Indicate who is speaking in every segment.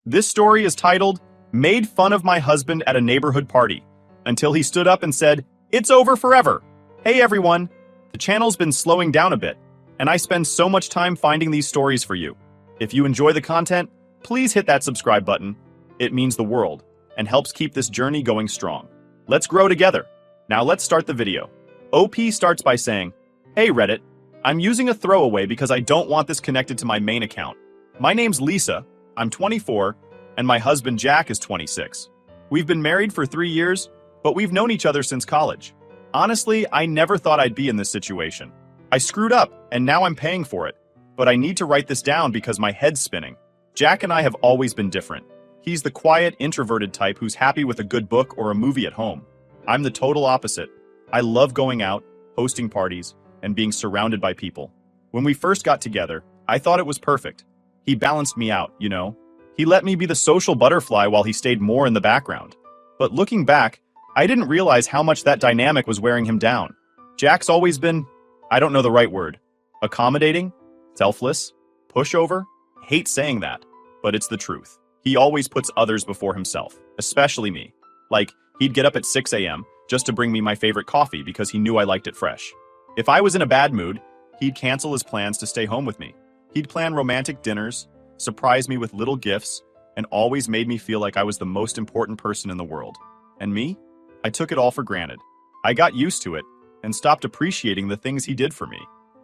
Speaker 1: This story is titled, Made Fun of My Husband at a Neighborhood Party, until he stood up and said, It's over forever. Hey everyone, the channel's been slowing down a bit, and I spend so much time finding these stories for you. If you enjoy the content, please hit that subscribe button. It means the world, and helps keep this journey going strong. Let's grow together. Now let's start the video. OP starts by saying, Hey Reddit, I'm using a throwaway because I don't want this connected to my main account. My name's Lisa, I'm 24, and my husband Jack is 26. We've been married for 3 years, but we've known each other since college. Honestly, I never thought I'd be in this situation. I screwed up, and now I'm paying for it. But I need to write this down because my head's spinning. Jack and I have always been different. He's the quiet, introverted type who's happy with a good book or a movie at home. I'm the total opposite. I love going out, hosting parties, and being surrounded by people. When we first got together, I thought it was perfect. He balanced me out, you know? He let me be the social butterfly while he stayed more in the background. But looking back, I didn't realize how much that dynamic was wearing him down. Jack's always been, I don't know the right word, accommodating, selfless, pushover. Hate saying that, but it's the truth. He always puts others before himself, especially me. Like, he'd get up at 6 a.m. just to bring me my favorite coffee because he knew I liked it fresh. If I was in a bad mood, he'd cancel his plans to stay home with me. He'd plan romantic dinners, surprise me with little gifts, and always made me feel like I was the most important person in the world. And me? I took it all for granted. I got used to it and stopped appreciating the things he did for me.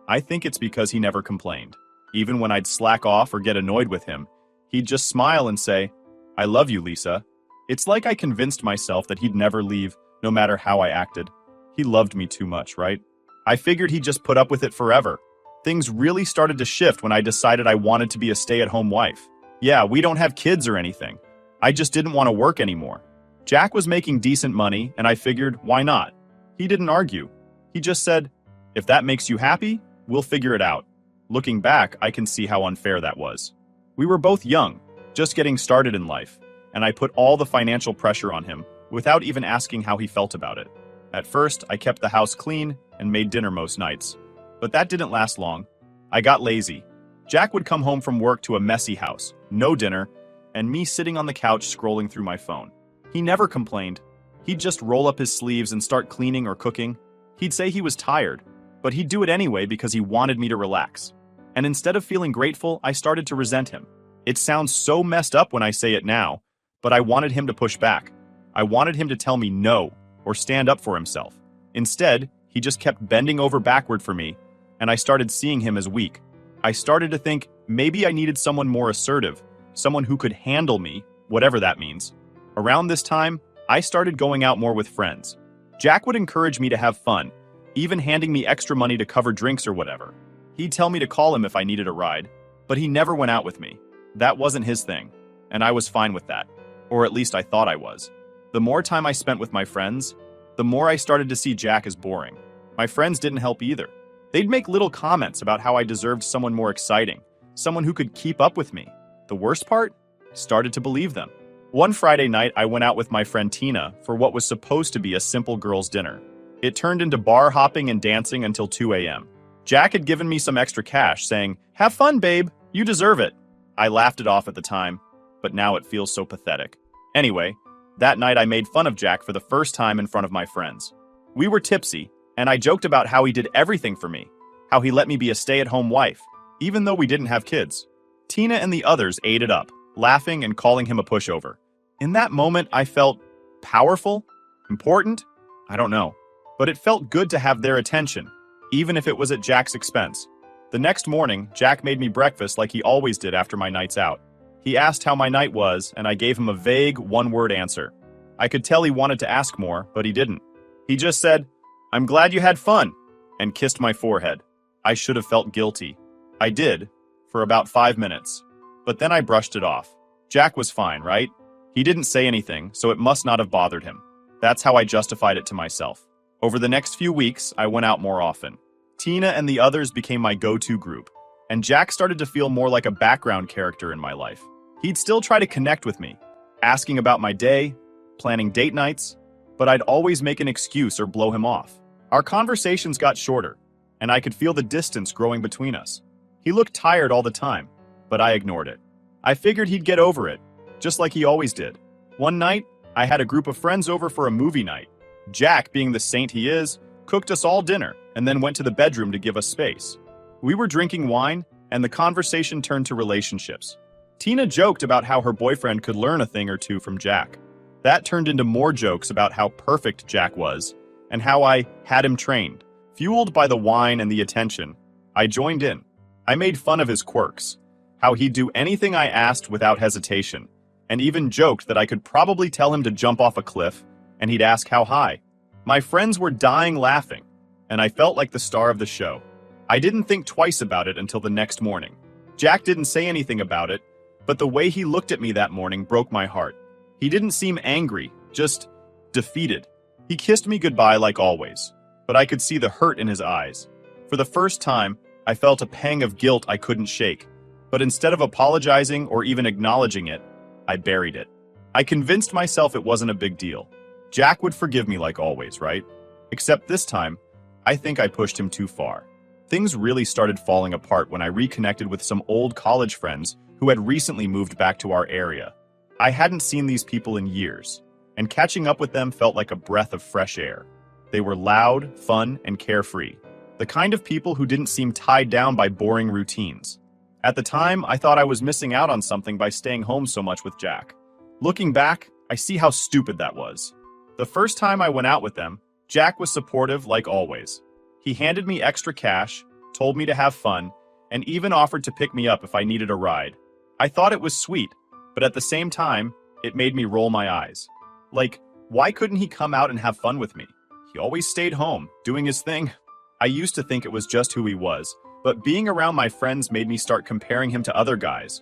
Speaker 1: I think it's because he never complained. Even when I'd slack off or get annoyed with him, he'd just smile and say, I love you, Lisa. It's like I convinced myself that he'd never leave, no matter how I acted. He loved me too much, right? I figured he'd just put up with it forever. Things really started to shift when I decided I wanted to be a stay-at-home wife. Yeah, we don't have kids or anything. I just didn't want to work anymore. Jack was making decent money, and I figured, why not? He didn't argue. He just said, if that makes you happy, we'll figure it out. Looking back, I can see how unfair that was. We were both young, just getting started in life, and I put all the financial pressure on him without even asking how he felt about it. At first, I kept the house clean and made dinner most nights. But that didn't last long. I got lazy. Jack would come home from work to a messy house, no dinner, and me sitting on the couch scrolling through my phone. He never complained. He'd just roll up his sleeves and start cleaning or cooking. He'd say he was tired, but he'd do it anyway because he wanted me to relax. And instead of feeling grateful, I started to resent him. It sounds so messed up when I say it now, but I wanted him to push back. I wanted him to tell me no, or stand up for himself. Instead, he just kept bending over backward for me, and I started seeing him as weak. I started to think maybe I needed someone more assertive, someone who could handle me, whatever that means. Around this time, I started going out more with friends. Jack would encourage me to have fun, even handing me extra money to cover drinks or whatever. He'd tell me to call him if I needed a ride, but he never went out with me. That wasn't his thing, and I was fine with that. Or at least I thought I was. The more time I spent with my friends, the more I started to see Jack as boring. My friends didn't help either. They'd make little comments about how I deserved someone more exciting, someone who could keep up with me. The worst part? I started to believe them. One Friday night, I went out with my friend Tina for what was supposed to be a simple girls' dinner. It turned into bar hopping and dancing until 2 a.m. Jack had given me some extra cash, saying, Have fun, babe. You deserve it. I laughed it off at the time, but now it feels so pathetic. Anyway, that night I made fun of Jack for the first time in front of my friends. We were tipsy, and I joked about how he did everything for me, how he let me be a stay-at-home wife, even though we didn't have kids. Tina and the others ate it up, laughing and calling him a pushover. In that moment, I felt powerful, important, I don't know, but it felt good to have their attention, even if it was at Jack's expense. The next morning, Jack made me breakfast like he always did after my nights out. He asked how my night was, and I gave him a vague, one-word answer. I could tell he wanted to ask more, but he didn't. He just said, I'm glad you had fun, and kissed my forehead. I should have felt guilty. I did, for about 5 minutes. But then I brushed it off. Jack was fine, right? He didn't say anything, so it must not have bothered him. That's how I justified it to myself. Over the next few weeks, I went out more often. Tina and the others became my go-to group, and Jack started to feel more like a background character in my life. He'd still try to connect with me, asking about my day, planning date nights, but I'd always make an excuse or blow him off. Our conversations got shorter, and I could feel the distance growing between us. He looked tired all the time, but I ignored it. I figured he'd get over it, just like he always did. One night, I had a group of friends over for a movie night. Jack, being the saint he is, cooked us all dinner and then went to the bedroom to give us space. We were drinking wine, and the conversation turned to relationships. Tina joked about how her boyfriend could learn a thing or two from Jack. That turned into more jokes about how perfect Jack was, and how I had him trained. Fueled by the wine and the attention, I joined in. I made fun of his quirks, how he'd do anything I asked without hesitation, and even joked that I could probably tell him to jump off a cliff, and he'd ask how high. My friends were dying laughing, and I felt like the star of the show. I didn't think twice about it until the next morning. Jack didn't say anything about it, but the way he looked at me that morning broke my heart. He didn't seem angry, just defeated. He kissed me goodbye like always, but I could see the hurt in his eyes. For the first time, I felt a pang of guilt I couldn't shake, but instead of apologizing or even acknowledging it, I buried it. I convinced myself it wasn't a big deal. Jack would forgive me like always, right? Except this time, I think I pushed him too far. Things really started falling apart when I reconnected with some old college friends who had recently moved back to our area. I hadn't seen these people in years, and catching up with them felt like a breath of fresh air. They were loud, fun, and carefree, the kind of people who didn't seem tied down by boring routines. At the time, I thought I was missing out on something by staying home so much with Jack. Looking back, I see how stupid that was. The first time I went out with them, Jack was supportive like always. He handed me extra cash, told me to have fun, and even offered to pick me up if I needed a ride. I thought it was sweet, but at the same time, it made me roll my eyes. Like, why couldn't he come out and have fun with me? He always stayed home, doing his thing. I used to think it was just who he was, but being around my friends made me start comparing him to other guys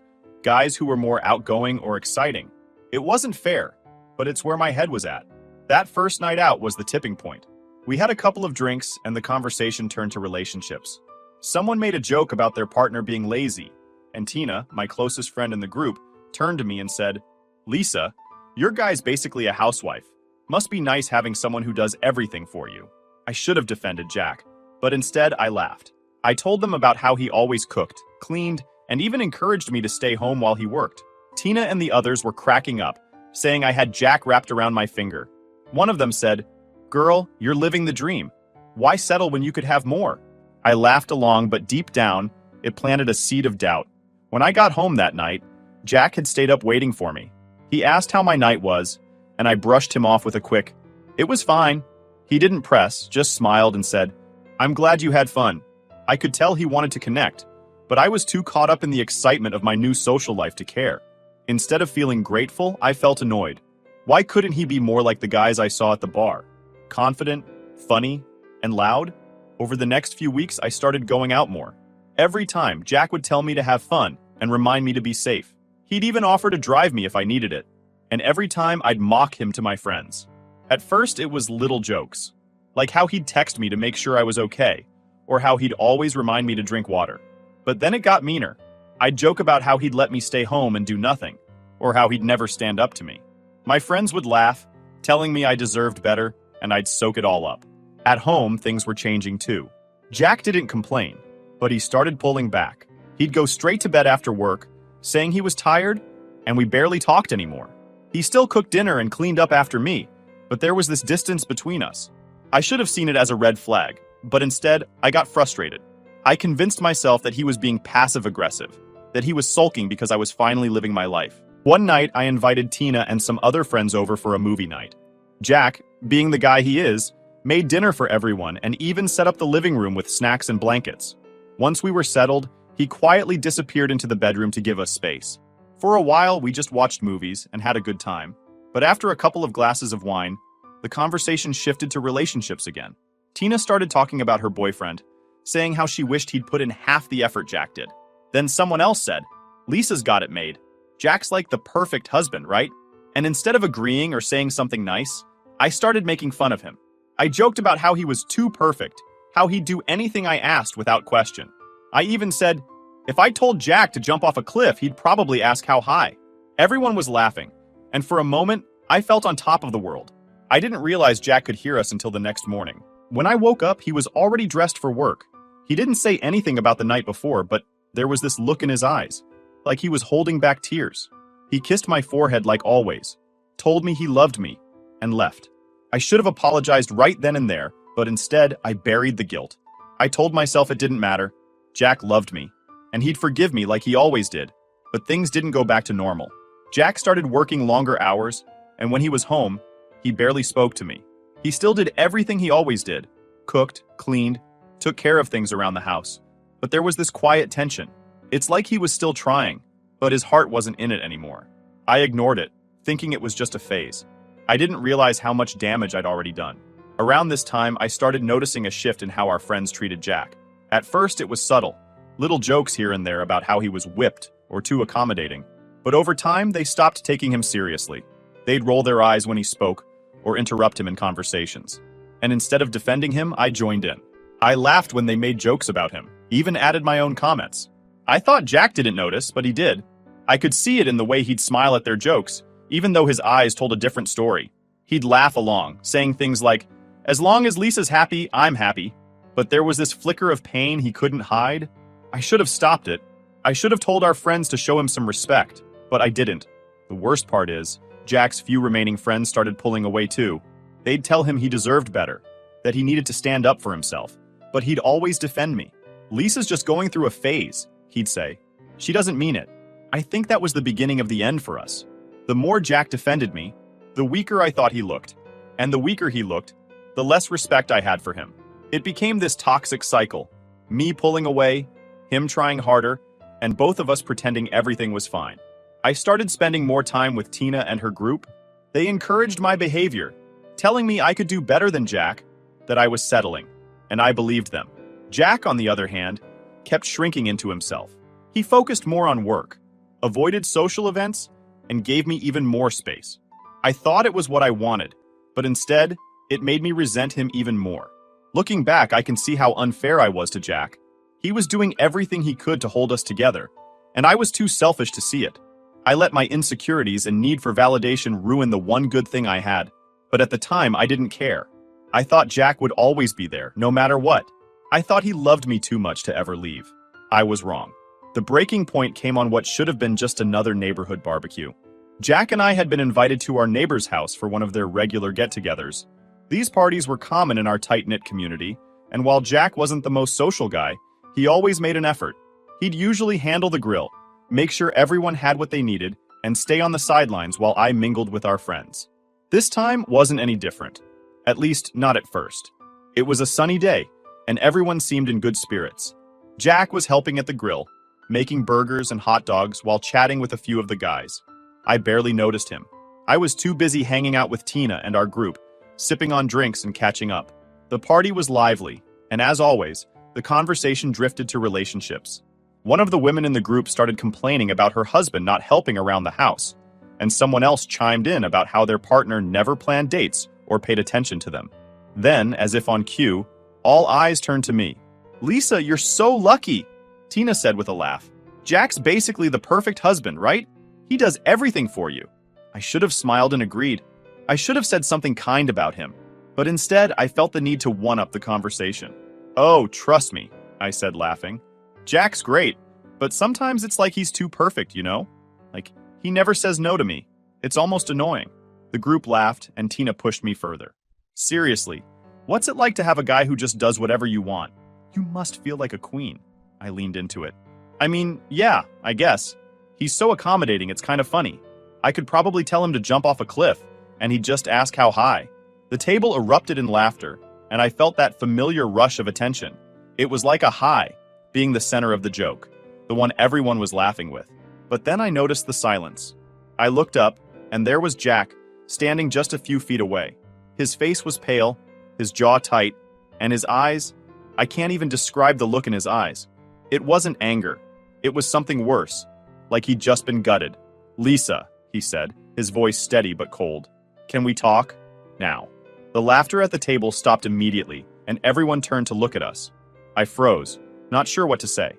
Speaker 1: who were more outgoing or exciting. It wasn't fair, but it's where my head was at. That first night out was the tipping point. We had a couple of drinks and the conversation turned to relationships. Someone made a joke about their partner being lazy, and Tina, my closest friend in the group, turned to me and said, "Lisa, your guy's basically a housewife. Must be nice having someone who does everything for you." I should have defended Jack, but instead I laughed. I told them about how he always cooked, cleaned, and even encouraged me to stay home while he worked. Tina and the others were cracking up, saying I had Jack wrapped around my finger. One of them said, "Girl, you're living the dream. Why settle when you could have more?" I laughed along, but deep down, it planted a seed of doubt. When I got home that night, Jack had stayed up waiting for me. He asked how my night was, and I brushed him off with a quick, "It was fine." He didn't press, just smiled and said, "I'm glad you had fun." I could tell he wanted to connect, but I was too caught up in the excitement of my new social life to care. Instead of feeling grateful, I felt annoyed. Why couldn't he be more like the guys I saw at the bar? Confident, funny, and loud? Over the next few weeks, I started going out more. Every time, Jack would tell me to have fun and remind me to be safe. He'd even offer to drive me if I needed it. And every time, I'd mock him to my friends. At first, it was little jokes, like how he'd text me to make sure I was okay, or how he'd always remind me to drink water. But then it got meaner. I'd joke about how he'd let me stay home and do nothing, or how he'd never stand up to me. My friends would laugh, telling me I deserved better, and I'd soak it all up. At home, things were changing too. Jack didn't complain, but he started pulling back. He'd go straight to bed after work, saying he was tired, and we barely talked anymore. He still cooked dinner and cleaned up after me, but there was this distance between us. I should have seen it as a red flag, but instead, I got frustrated. I convinced myself that he was being passive-aggressive, that he was sulking because I was finally living my life. One night, I invited Tina and some other friends over for a movie night. Jack, being the guy he is, made dinner for everyone and even set up the living room with snacks and blankets. Once we were settled, he quietly disappeared into the bedroom to give us space. For a while, we just watched movies and had a good time. But after a couple of glasses of wine, the conversation shifted to relationships again. Tina started talking about her boyfriend, saying how she wished he'd put in half the effort Jack did. Then someone else said, "Lisa's got it made. Jack's like the perfect husband, right?" And instead of agreeing or saying something nice, I started making fun of him. I joked about how he was too perfect, how he'd do anything I asked without question. I even said, if I told Jack to jump off a cliff, he'd probably ask how high. Everyone was laughing, and for a moment, I felt on top of the world. I didn't realize Jack could hear us until the next morning. When I woke up, he was already dressed for work. He didn't say anything about the night before, but there was this look in his eyes, like he was holding back tears. He kissed my forehead like always, told me he loved me, and left. I should have apologized right then and there, but instead I buried the guilt. I told myself it didn't matter. Jack loved me, and he'd forgive me like he always did. But things didn't go back to normal. Jack started working longer hours, and when he was home, he barely spoke to me. He still did everything he always did. Cooked, cleaned, took care of things around the house. But there was this quiet tension. It's like he was still trying, but his heart wasn't in it anymore. I ignored it, thinking it was just a phase. I didn't realize how much damage I'd already done. Around this time, I started noticing a shift in how our friends treated Jack. At first, it was subtle. Little jokes here and there about how he was whipped or too accommodating. But over time, they stopped taking him seriously. They'd roll their eyes when he spoke or interrupt him in conversations. And instead of defending him, I joined in. I laughed when they made jokes about him, even added my own comments. I thought Jack didn't notice, but he did. I could see it in the way he'd smile at their jokes, even though his eyes told a different story. He'd laugh along, saying things like, "As long as Lisa's happy, I'm happy." But there was this flicker of pain he couldn't hide. I should have stopped it. I should have told our friends to show him some respect, but I didn't. The worst part is, Jack's few remaining friends started pulling away too. They'd tell him he deserved better, that he needed to stand up for himself, but he'd always defend me. "Lisa's just going through a phase," he'd say. "She doesn't mean it." I think that was the beginning of the end for us. The more Jack defended me, the weaker I thought he looked. And the weaker he looked, the less respect I had for him. It became this toxic cycle. Me pulling away, him trying harder, and both of us pretending everything was fine. I started spending more time with Tina and her group. They encouraged my behavior, telling me I could do better than Jack, that I was settling, and I believed them. Jack, on the other hand, kept shrinking into himself. He focused more on work, avoided social events, and gave me even more space. I thought it was what I wanted, but instead, it made me resent him even more. Looking back, I can see how unfair I was to Jack. He was doing everything he could to hold us together, and I was too selfish to see it. I let my insecurities and need for validation ruin the one good thing I had, but at the time, I didn't care. I thought Jack would always be there, no matter what. I thought he loved me too much to ever leave. I was wrong. The breaking point came on what should have been just another neighborhood barbecue. Jack and I had been invited to our neighbor's house for one of their regular get-togethers. These parties were common in our tight-knit community, and while Jack wasn't the most social guy, he always made an effort. He'd usually handle the grill, make sure everyone had what they needed, and stay on the sidelines while I mingled with our friends. This time wasn't any different. At least, not at first. It was a sunny day, and everyone seemed in good spirits. Jack was helping at the grill, making burgers and hot dogs while chatting with a few of the guys. I barely noticed him. I was too busy hanging out with Tina and our group, sipping on drinks and catching up. The party was lively, and as always, the conversation drifted to relationships. One of the women in the group started complaining about her husband not helping around the house, and someone else chimed in about how their partner never planned dates or paid attention to them. Then, as if on cue, all eyes turned to me. "Lisa, you're so lucky," Tina said with a laugh. "Jack's basically the perfect husband, right? He does everything for you." I should have smiled and agreed. I should have said something kind about him. But instead, I felt the need to one-up the conversation. "Oh, trust me," I said, laughing. "Jack's great, but sometimes it's like he's too perfect, you know? Like, he never says no to me. It's almost annoying." The group laughed, and Tina pushed me further. "Seriously, what's it like to have a guy who just does whatever you want? You must feel like a queen." I leaned into it. "I mean, yeah, I guess. He's so accommodating, it's kind of funny. I could probably tell him to jump off a cliff, and he'd just ask how high." The table erupted in laughter, and I felt that familiar rush of attention. It was like a high, being the center of the joke, the one everyone was laughing with. But then I noticed the silence. I looked up, and there was Jack, standing just a few feet away. His face was pale, his jaw tight, and his eyes, I can't even describe the look in his eyes. It wasn't anger. It was something worse, like he'd just been gutted. "Lisa," he said, his voice steady but cold. "Can we talk? Now." The laughter at the table stopped immediately, and everyone turned to look at us. I froze, not sure what to say.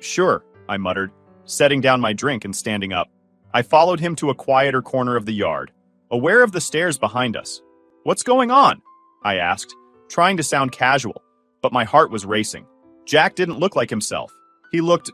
Speaker 1: Sure," I muttered, setting down my drink and standing up. I followed him to a quieter corner of the yard, aware of the stairs behind us. "What's going on?" I asked, trying to sound casual, but my heart was racing. Jack didn't look like himself. He looked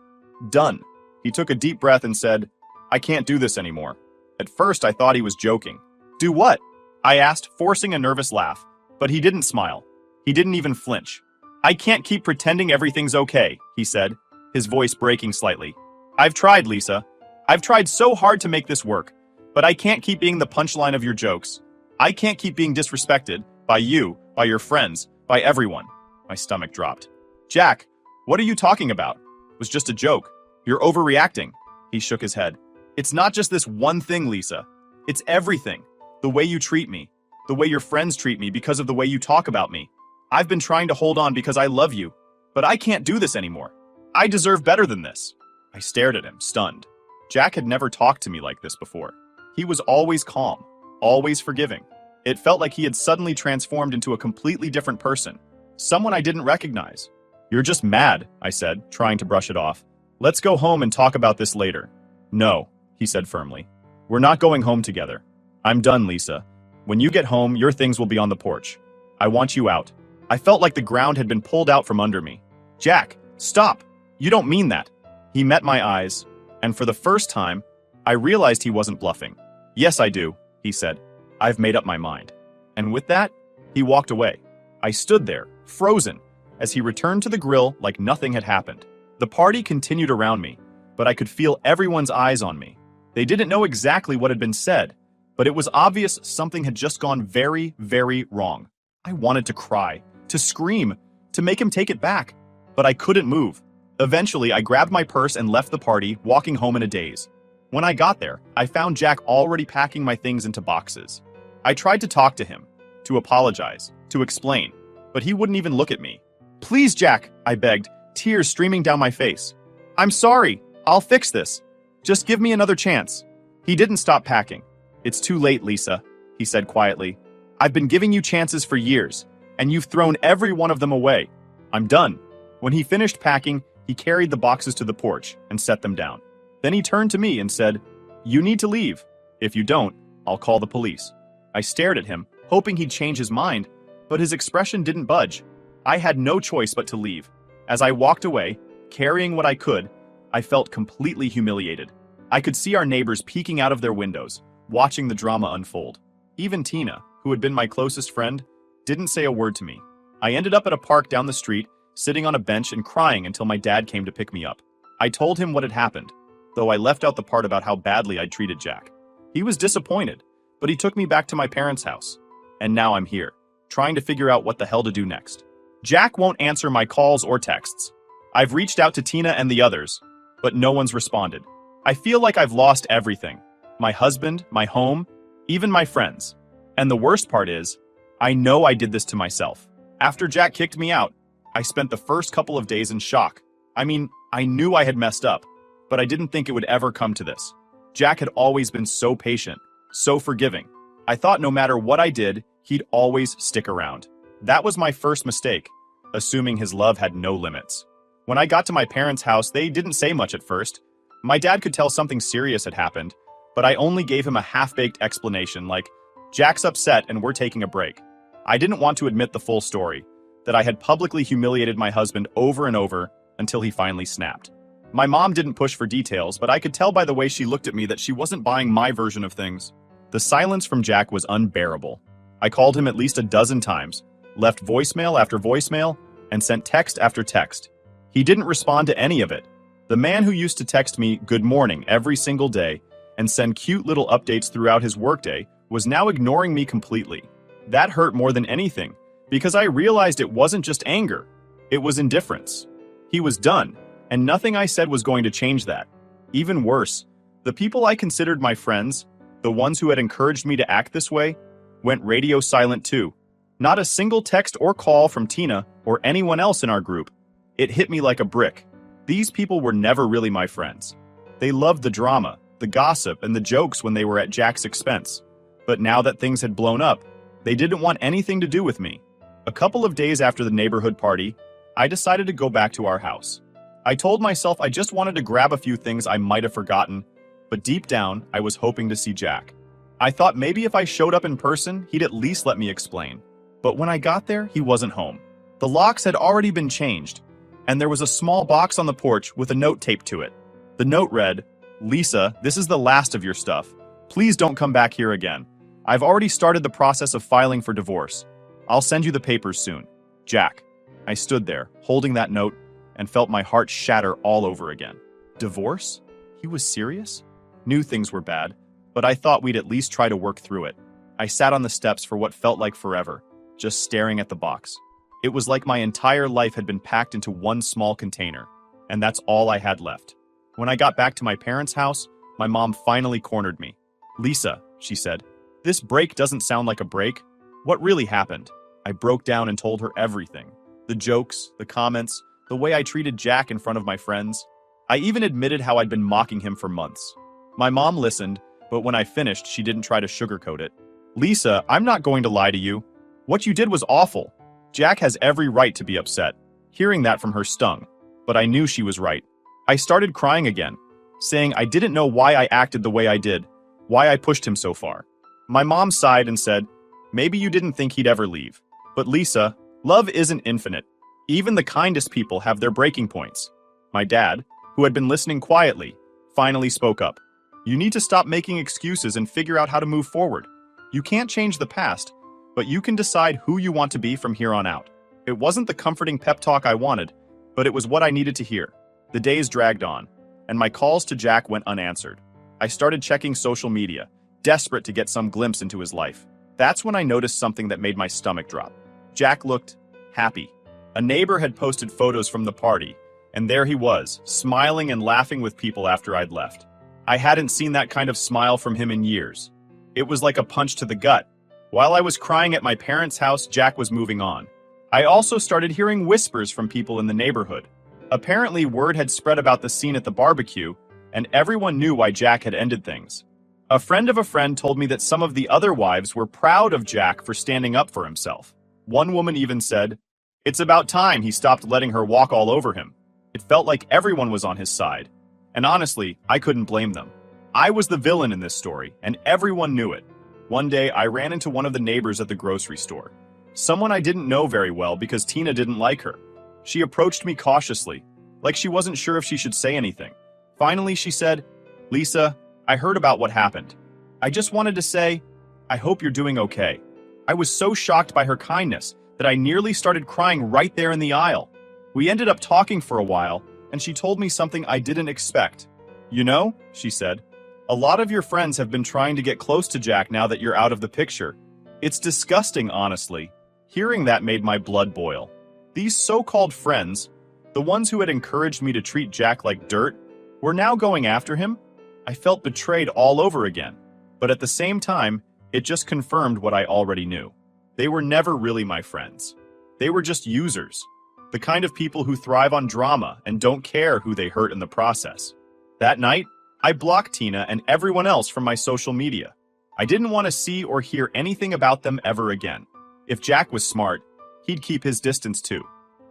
Speaker 1: done. He took a deep breath and said, I can't do this anymore. At first, I thought he was joking. Do what? I asked, forcing a nervous laugh. But he didn't smile. He didn't even flinch. I can't keep pretending everything's okay, he said, his voice breaking slightly. I've tried, Lisa. I've tried so hard to make this work. But I can't keep being the punchline of your jokes. I can't keep being disrespected by you, by your friends, by everyone. My stomach dropped. Jack, what are you talking about? It was just a joke. You're overreacting. He shook his head. It's not just this one thing, Lisa. It's everything. The way you treat me. The way your friends treat me because of the way you talk about me. I've been trying to hold on because I love you. But I can't do this anymore. I deserve better than this. I stared at him, stunned. Jack had never talked to me like this before. He was always calm, always forgiving. It felt like he had suddenly transformed into a completely different person. Someone I didn't recognize. You're just mad, I said, trying to brush it off. Let's go home and talk about this later. No, he said firmly. We're not going home together. I'm done, Lisa. When you get home, your things will be on the porch. I want you out. I felt like the ground had been pulled out from under me. Jack, stop! You don't mean that. He met my eyes, and for the first time, I realized he wasn't bluffing. Yes, I do, he said. I've made up my mind. And with that, he walked away. I stood there, frozen, as he returned to the grill like nothing had happened. The party continued around me, but I could feel everyone's eyes on me. They didn't know exactly what had been said, but it was obvious something had just gone very, very wrong. I wanted to cry, to scream, to make him take it back, but I couldn't move. Eventually, I grabbed my purse and left the party, walking home in a daze. When I got there, I found Jack already packing my things into boxes. I tried to talk to him, to apologize, to explain, but he wouldn't even look at me. Please, Jack, I begged, tears streaming down my face. I'm sorry, I'll fix this. Just give me another chance. He didn't stop packing. It's too late, Lisa, he said quietly. I've been giving you chances for years, and you've thrown every one of them away. I'm done. When he finished packing, he carried the boxes to the porch and set them down. Then he turned to me and said, You need to leave. If you don't, I'll call the police. I stared at him, hoping he'd change his mind, but his expression didn't budge. I had no choice but to leave. As I walked away, carrying what I could, I felt completely humiliated. I could see our neighbors peeking out of their windows, watching the drama unfold. Even Tina, who had been my closest friend, didn't say a word to me. I ended up at a park down the street, sitting on a bench and crying until my dad came to pick me up. I told him what had happened, though I left out the part about how badly I'd treated Jack. He was disappointed, but he took me back to my parents' house. And now I'm here, trying to figure out what the hell to do next. Jack won't answer my calls or texts. I've reached out to Tina and the others, but no one's responded. I feel like I've lost everything. My husband, my home, even my friends. And the worst part is, I know I did this to myself. After Jack kicked me out, I spent the first couple of days in shock. I mean, I knew I had messed up, but I didn't think it would ever come to this. Jack had always been so patient, so forgiving. I thought no matter what I did, he'd always stick around. That was my first mistake, assuming his love had no limits. When I got to my parents' house, they didn't say much at first. My dad could tell something serious had happened, but I only gave him a half-baked explanation like, Jack's upset and we're taking a break. I didn't want to admit the full story, that I had publicly humiliated my husband over and over until he finally snapped. My mom didn't push for details, but I could tell by the way she looked at me that she wasn't buying my version of things. The silence from Jack was unbearable. I called him at least a dozen times, left voicemail after voicemail, and sent text after text. He didn't respond to any of it. The man who used to text me good morning every single day and send cute little updates throughout his workday was now ignoring me completely. That hurt more than anything, because I realized it wasn't just anger. It was indifference. He was done, and nothing I said was going to change that. Even worse, the people I considered my friends, the ones who had encouraged me to act this way, went radio silent too. Not a single text or call from Tina or anyone else in our group. It hit me like a brick. These people were never really my friends. They loved the drama, the gossip, and the jokes when they were at Jack's expense. But now that things had blown up, they didn't want anything to do with me. A couple of days after the neighborhood party, I decided to go back to our house. I told myself I just wanted to grab a few things I might have forgotten, but deep down, I was hoping to see Jack. I thought maybe if I showed up in person, he'd at least let me explain. But when I got there, he wasn't home. The locks had already been changed, and there was a small box on the porch with a note taped to it. The note read, Lisa, this is the last of your stuff. Please don't come back here again. I've already started the process of filing for divorce. I'll send you the papers soon. Jack. I stood there, holding that note, and felt my heart shatter all over again. Divorce? He was serious? Knew things were bad, but I thought we'd at least try to work through it. I sat on the steps for what felt like forever, just staring at the box. It was like my entire life had been packed into one small container, and that's all I had left. When I got back to my parents' house, my mom finally cornered me. Lisa, she said, this break doesn't sound like a break. What really happened? I broke down and told her everything. The jokes, the comments, the way I treated Jack in front of my friends. I even admitted how I'd been mocking him for months. My mom listened, but when I finished, she didn't try to sugarcoat it. Lisa, I'm not going to lie to you. What you did was awful. Jack has every right to be upset. Hearing that from her stung, but I knew she was right. I started crying again, saying I didn't know why I acted the way I did, why I pushed him so far. My mom sighed and said, maybe you didn't think he'd ever leave. But Lisa, love isn't infinite. Even the kindest people have their breaking points. My dad, who had been listening quietly, finally spoke up. You need to stop making excuses and figure out how to move forward. You can't change the past, but you can decide who you want to be from here on out. It wasn't the comforting pep talk I wanted, but it was what I needed to hear. The days dragged on, and my calls to Jack went unanswered. I started checking social media, desperate to get some glimpse into his life. That's when I noticed something that made my stomach drop. Jack looked happy. A neighbor had posted photos from the party, and there he was, smiling and laughing with people after I'd left. I hadn't seen that kind of smile from him in years. It was like a punch to the gut. While I was crying at my parents' house, Jack was moving on. I also started hearing whispers from people in the neighborhood. Apparently, word had spread about the scene at the barbecue, and everyone knew why Jack had ended things. A friend of a friend told me that some of the other wives were proud of Jack for standing up for himself. One woman even said, it's about time he stopped letting her walk all over him. It felt like everyone was on his side. And honestly, I couldn't blame them. I was the villain in this story, and everyone knew it. One day, I ran into one of the neighbors at the grocery store. Someone I didn't know very well because Tina didn't like her. She approached me cautiously, like she wasn't sure if she should say anything. Finally, she said, Lisa, I heard about what happened. I just wanted to say, I hope you're doing okay. I was so shocked by her kindness that I nearly started crying right there in the aisle. We ended up talking for a while, and she told me something I didn't expect. You know, she said, a lot of your friends have been trying to get close to Jack now that you're out of the picture. It's disgusting, honestly. Hearing that made my blood boil. These so-called friends, the ones who had encouraged me to treat Jack like dirt, were now going after him? I felt betrayed all over again. But at the same time, it just confirmed what I already knew. They were never really my friends. They were just users. The kind of people who thrive on drama and don't care who they hurt in the process. That night, I blocked Tina and everyone else from my social media. I didn't want to see or hear anything about them ever again. If Jack was smart, he'd keep his distance too.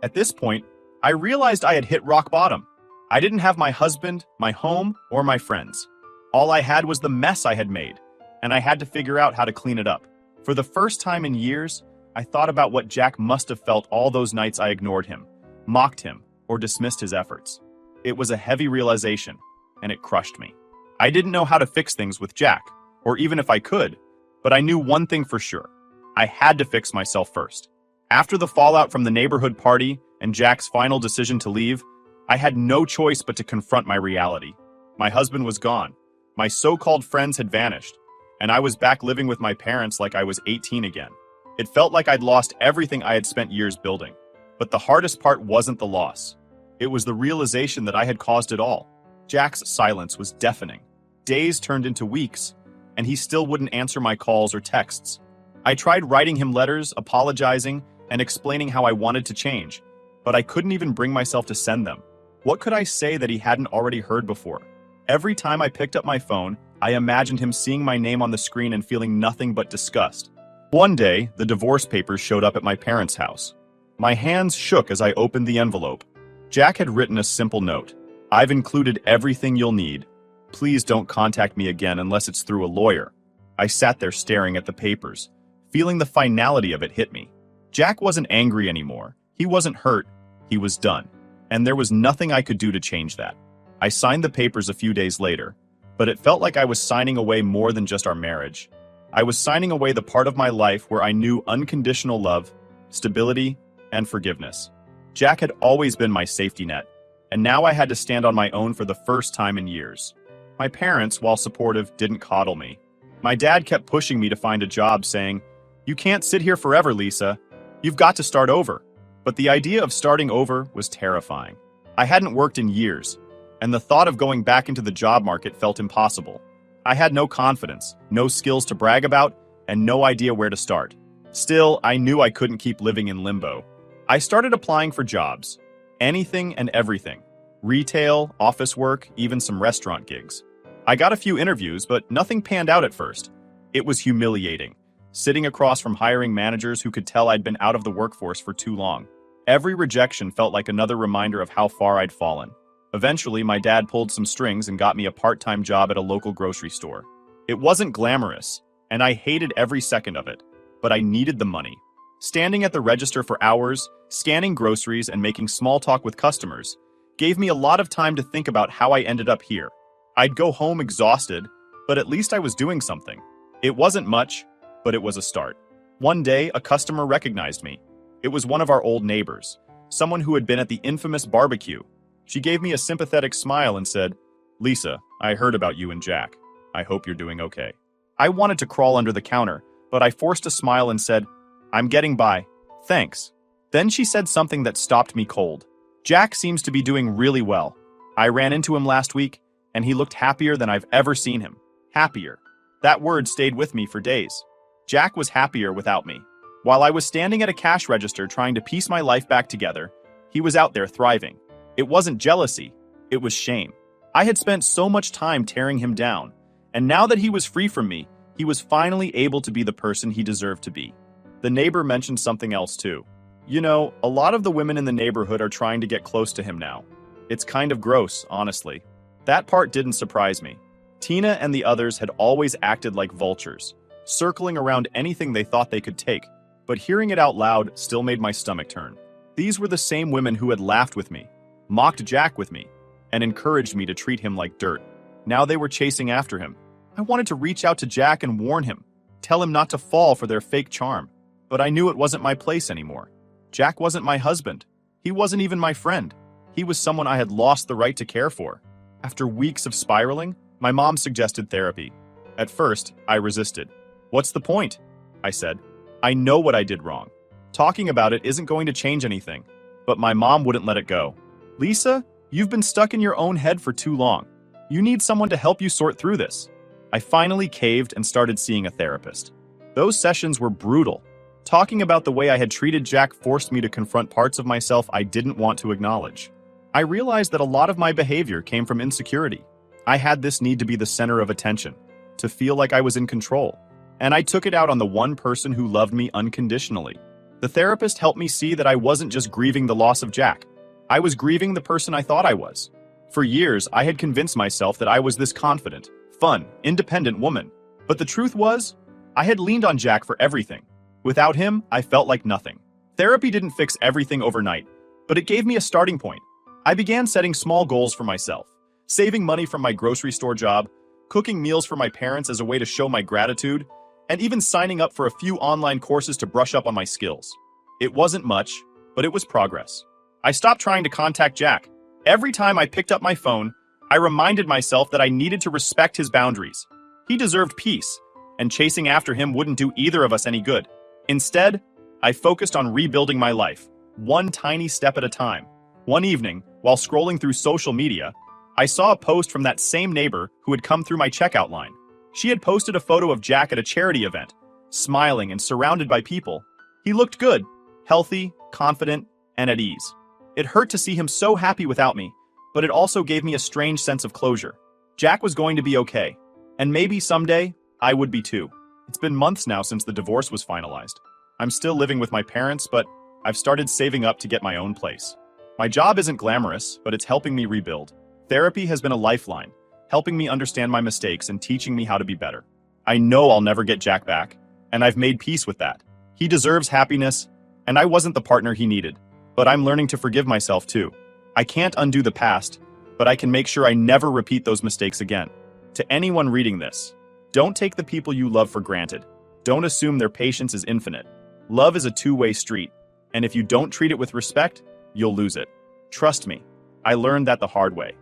Speaker 1: At this point, I realized I had hit rock bottom. I didn't have my husband, my home, or my friends. All I had was the mess I had made, and I had to figure out how to clean it up. For the first time in years, I thought about what Jack must have felt all those nights I ignored him, mocked him, or dismissed his efforts. It was a heavy realization, and it crushed me. I didn't know how to fix things with Jack, or even if I could, but I knew one thing for sure. I had to fix myself first. After the fallout from the neighborhood party and Jack's final decision to leave, I had no choice but to confront my reality. My husband was gone. My so-called friends had vanished, and I was back living with my parents like I was 18 again. It felt like I'd lost everything I had spent years building. But the hardest part wasn't the loss. It was the realization that I had caused it all. Jack's silence was deafening. Days turned into weeks, and he still wouldn't answer my calls or texts. I tried writing him letters, apologizing, and explaining how I wanted to change, but I couldn't even bring myself to send them. What could I say that he hadn't already heard before? Every time I picked up my phone, I imagined him seeing my name on the screen and feeling nothing but disgust. One day, the divorce papers showed up at my parents' house. My hands shook as I opened the envelope. Jack had written a simple note. I've included everything you'll need. Please don't contact me again unless it's through a lawyer. I sat there staring at the papers, feeling the finality of it hit me. Jack wasn't angry anymore. He wasn't hurt. He was done. And there was nothing I could do to change that. I signed the papers a few days later, but it felt like I was signing away more than just our marriage. I was signing away the part of my life where I knew unconditional love, stability, and forgiveness. Jack had always been my safety net, and now I had to stand on my own for the first time in years. My parents, while supportive, didn't coddle me. My dad kept pushing me to find a job, saying, "You can't sit here forever, Lisa. You've got to start over." But the idea of starting over was terrifying. I hadn't worked in years, and the thought of going back into the job market felt impossible. I had no confidence, no skills to brag about, and no idea where to start. Still, I knew I couldn't keep living in limbo. I started applying for jobs. Anything and everything. Retail, office work, even some restaurant gigs. I got a few interviews, but nothing panned out at first. It was humiliating, sitting across from hiring managers who could tell I'd been out of the workforce for too long. Every rejection felt like another reminder of how far I'd fallen. Eventually, my dad pulled some strings and got me a part-time job at a local grocery store. It wasn't glamorous, and I hated every second of it, but I needed the money. Standing at the register for hours, scanning groceries, and making small talk with customers gave me a lot of time to think about how I ended up here. I'd go home exhausted, but at least I was doing something. It wasn't much, but it was a start. One day, a customer recognized me. It was one of our old neighbors, someone who had been at the infamous barbecue. She gave me a sympathetic smile and said, "Lisa, I heard about you and Jack. I hope you're doing okay." I wanted to crawl under the counter, but I forced a smile and said, "I'm getting by. Thanks." Then she said something that stopped me cold. "Jack seems to be doing really well. I ran into him last week, and he looked happier than I've ever seen him. Happier." That word stayed with me for days. Jack was happier without me. While I was standing at a cash register trying to piece my life back together, he was out there thriving. It wasn't jealousy, it was shame. I had spent so much time tearing him down, and now that he was free from me, he was finally able to be the person he deserved to be. The neighbor mentioned something else too. "You know, a lot of the women in the neighborhood are trying to get close to him now. It's kind of gross, honestly." That part didn't surprise me. Tina and the others had always acted like vultures, circling around anything they thought they could take, but hearing it out loud still made my stomach turn. These were the same women who had laughed with me, mocked Jack with me, and encouraged me to treat him like dirt. Now they were chasing after him. I wanted to reach out to Jack and warn him, tell him not to fall for their fake charm, but I knew it wasn't my place anymore. Jack wasn't my husband. He wasn't even my friend. He was someone I had lost the right to care for. After weeks of spiraling, my mom suggested therapy. At first, I resisted. "What's the point?" I said. "I know what I did wrong. Talking about it isn't going to change anything." But my mom wouldn't let it go. "Lisa, you've been stuck in your own head for too long. You need someone to help you sort through this." I finally caved and started seeing a therapist. Those sessions were brutal. Talking about the way I had treated Jack forced me to confront parts of myself I didn't want to acknowledge. I realized that a lot of my behavior came from insecurity. I had this need to be the center of attention, to feel like I was in control, and I took it out on the one person who loved me unconditionally. The therapist helped me see that I wasn't just grieving the loss of Jack. I was grieving the person I thought I was. For years, I had convinced myself that I was this confident, fun, independent woman. But the truth was, I had leaned on Jack for everything. Without him, I felt like nothing. Therapy didn't fix everything overnight, but it gave me a starting point. I began setting small goals for myself, saving money from my grocery store job, cooking meals for my parents as a way to show my gratitude, and even signing up for a few online courses to brush up on my skills. It wasn't much, but it was progress. I stopped trying to contact Jack. Every time I picked up my phone, I reminded myself that I needed to respect his boundaries. He deserved peace, and chasing after him wouldn't do either of us any good. Instead, I focused on rebuilding my life, one tiny step at a time. One evening, while scrolling through social media, I saw a post from that same neighbor who had come through my checkout line. She had posted a photo of Jack at a charity event, smiling and surrounded by people. He looked good, healthy, confident, and at ease. It hurt to see him so happy without me, but it also gave me a strange sense of closure. Jack was going to be okay, and maybe someday, I would be too. It's been months now since the divorce was finalized. I'm still living with my parents, but I've started saving up to get my own place. My job isn't glamorous, but it's helping me rebuild. Therapy has been a lifeline, helping me understand my mistakes and teaching me how to be better. I know I'll never get Jack back, and I've made peace with that. He deserves happiness, and I wasn't the partner he needed, but I'm learning to forgive myself too. I can't undo the past, but I can make sure I never repeat those mistakes again. To anyone reading this, don't take the people you love for granted. Don't assume their patience is infinite. Love is a two-way street, and if you don't treat it with respect, you'll lose it. Trust me, I learned that the hard way.